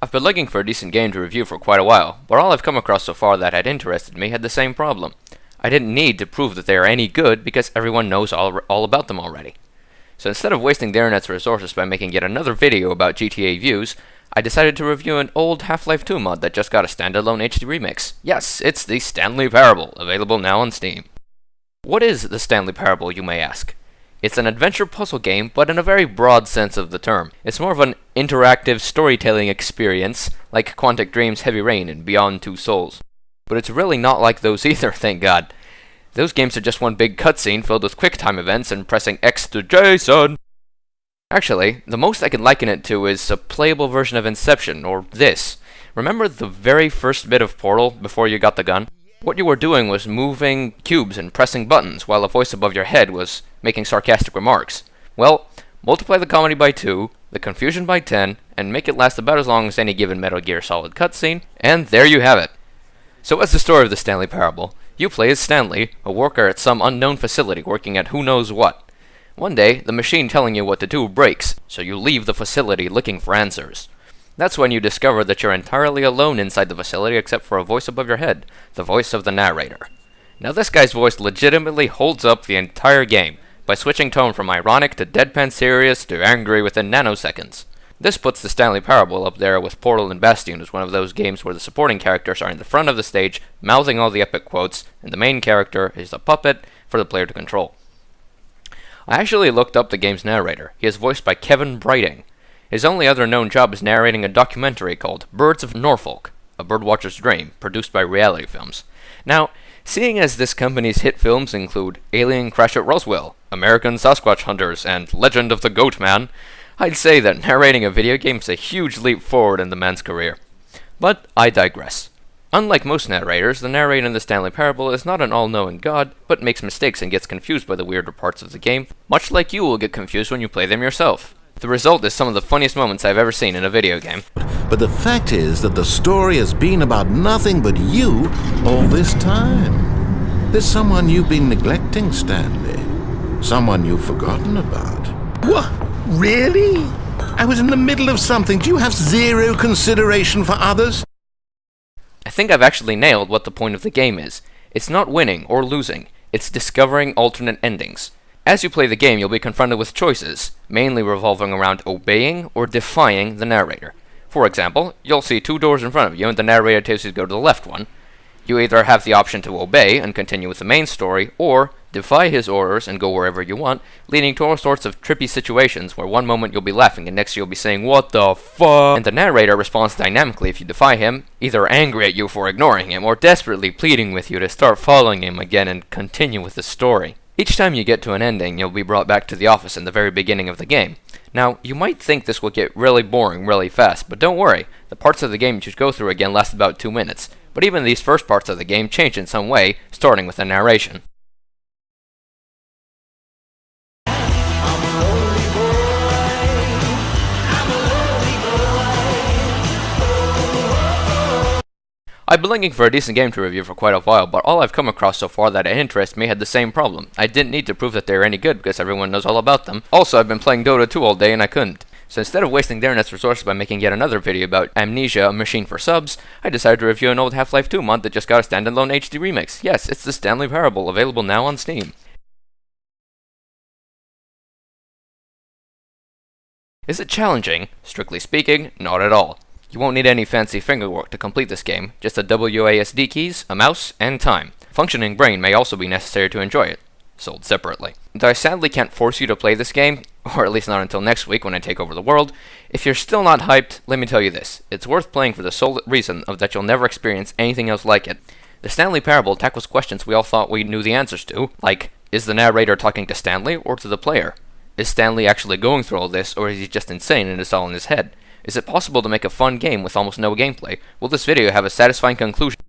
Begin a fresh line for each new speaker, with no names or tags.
I've been looking for a decent game to review for quite a while, but all I've come across so far that had interested me had the same problem. I didn't need to prove that they are any good because everyone knows all about them already. So instead of wasting the internet's resources by making yet another video about GTA views, I decided to review an old Half-Life 2 mod that just got a standalone HD remix. Yes, it's the Stanley Parable, available now on Steam. What is the Stanley Parable, you may ask? It's an adventure puzzle game, but in a very broad sense of the term. It's more of an interactive storytelling experience, like Quantic Dream's Heavy Rain and Beyond Two Souls. But it's really not like those either, thank God. Those games are just one big cutscene filled with QuickTime events and pressing X to Jason. Actually, the most I can liken it to is a playable version of Inception, or this. Remember the very first bit of Portal before you got the gun? What you were doing was moving cubes and pressing buttons while a voice above your head was making sarcastic remarks. Well, multiply the comedy by 2, the confusion by 10, and make it last about as long as any given Metal Gear Solid cutscene, and there you have it. So what's the story of the Stanley Parable? You play as Stanley, a worker at some unknown facility working at who knows what. One day, the machine telling you what to do breaks, so you leave the facility looking for answers. That's when you discover that you're entirely alone inside the facility except for a voice above your head, the voice of the narrator. Now this guy's voice legitimately holds up the entire game, by switching tone from ironic to deadpan serious to angry within nanoseconds. This puts the Stanley Parable up there with Portal and Bastion as one of those games where the supporting characters are in the front of the stage, mouthing all the epic quotes, and the main character is a puppet for the player to control. I actually looked up the game's narrator. He is voiced by Kevin Brighting. His only other known job is narrating a documentary called Birds of Norfolk, A Birdwatcher's Dream, produced by Reality Films. Now, seeing as this company's hit films include Alien Crash at Roswell, American Sasquatch Hunters, and Legend of the Goat Man, I'd say that narrating a video game is a huge leap forward in the man's career. But I digress. Unlike most narrators, the narrator in the Stanley Parable is not an all-knowing god, but makes mistakes and gets confused by the weirder parts of the game, much like you will get confused when you play them yourself. The result is some of the funniest moments I've ever seen in a video game.
But the fact is that the story has been about nothing but you all this time. There's someone you've been neglecting, Stanley. Someone you've forgotten about. What? Really? I was in the middle of something. Do you have zero consideration for others?
I think I've actually nailed what the point of the game is. It's not winning or losing. It's discovering alternate endings. As you play the game, you'll be confronted with choices, mainly revolving around obeying or defying the narrator. For example, you'll see 2 doors in front of you and the narrator tells you to go to the left one. You either have the option to obey and continue with the main story, or defy his orders and go wherever you want, leading to all sorts of trippy situations where one moment you'll be laughing and next you'll be saying, "What the fuck?" And the narrator responds dynamically if you defy him, either angry at you for ignoring him, or desperately pleading with you to start following him again and continue with the story. Each time you get to an ending, you'll be brought back to the office in the very beginning of the game. Now, you might think this will get really boring really fast, but don't worry, the parts of the game you should go through again last about 2 minutes. But even these first parts of the game change in some way, starting with the narration. I've been looking for a decent game to review for quite a while, but all I've come across so far that interests me had the same problem. I didn't need to prove that they were any good because everyone knows all about them. Also, I've been playing Dota 2 all day and I couldn't. So instead of wasting the internet's resources by making yet another video about Amnesia, a machine for subs, I decided to review an old Half-Life 2 mod that just got a standalone HD remix. Yes, it's the Stanley Parable, available now on Steam. Is it challenging? Strictly speaking, not at all. You won't need any fancy fingerwork to complete this game, just the WASD keys, a mouse, and time. Functioning brain may also be necessary to enjoy it, sold separately. Though I sadly can't force you to play this game, or at least not until next week when I take over the world, if you're still not hyped, let me tell you this. It's worth playing for the sole reason of that you'll never experience anything else like it. The Stanley Parable tackles questions we all thought we knew the answers to, like, is the narrator talking to Stanley or to the player? Is Stanley actually going through all this, or is he just insane and it's all in his head? Is it possible to make a fun game with almost no gameplay? Will this video have a satisfying conclusion?